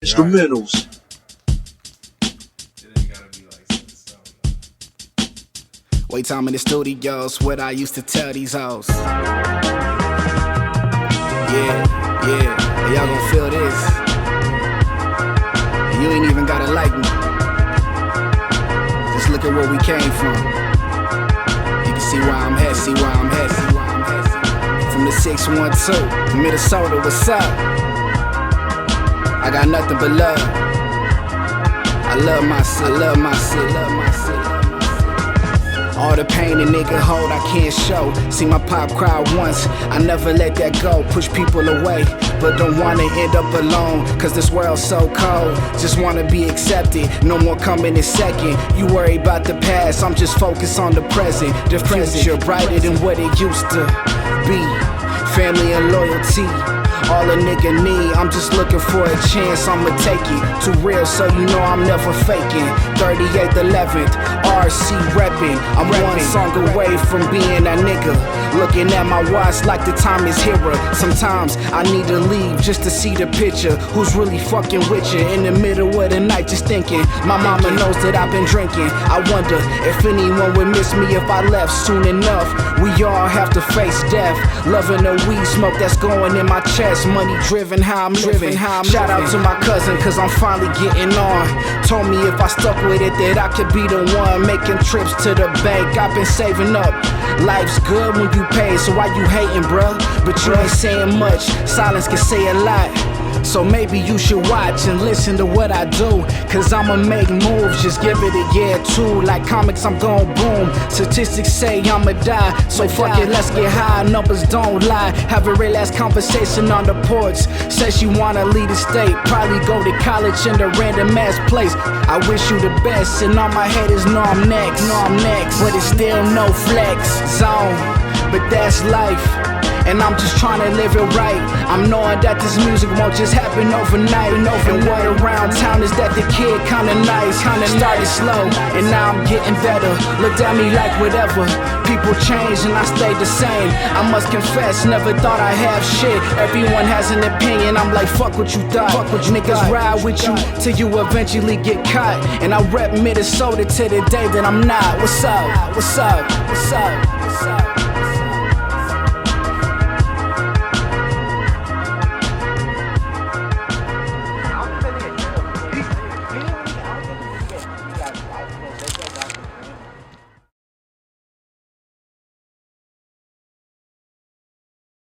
Instrumentals. Wait till I'm in the studios, what I used to tell these hoes. Yeah, y'all gon' feel this. And you ain't even gotta like me. Just look at where we came from. You can see where I'm headed, From the 612, Minnesota, what's up? I got nothing but love. I love my city, All the pain a nigga hold, I can't show. See my pop cry once, I never let that go. Push people away, but don't wanna end up alone. Cause this world's so cold, just wanna be accepted. No more coming in second. You worry about the past, I'm just focused on the present. The future brighter than what it used to be. Family and loyalty, all a nigga need. I'm just looking for a chance, I'ma take it. Too real, so you know I'm never faking. 38th, 11th, RC reppin'. I'm one song away from being that nigga. Looking at my watch like the time is here. Sometimes I need to leave just to see the picture. Who's really fucking with you in the middle of the night just thinking. My mama knows that I've been drinking. I wonder if anyone would miss me if I left soon enough. We all have to face death. Loving the weed smoke that's going in my chest. Money driven, how I'm living. Shout out to my cousin, cause I'm finally getting on. Told me if I stuck with it that I could be the one making trips to the bank. I've been saving up. Life's good when you pay, so why you hating, bruh? But you ain't saying much, silence can say a lot. So maybe you should watch and listen to what I do. Cause I'ma make moves, just give it a year or two. Like comics, I'm gon' boom. Statistics say I'ma die, so fuck it, let's get high. Numbers don't lie. Have a real ass conversation on the porch. Says she wanna leave the state, probably go to college in a random ass place. I wish you the best, and all my haters know I'm next. But it's still no flex zone, but that's life. And I'm just trying to live it right. I'm knowing that this music won't just happen overnight. And word around town is that the kid kinda nice. Started slow, and now I'm getting better. Looked at me like whatever. People change and I stayed the same. I must confess, never thought I'd have shit. Everyone has an opinion, I'm like, fuck what you thought. Niggas ride with you till you eventually get caught. And I rep Minnesota to the day that I'm not. What's up?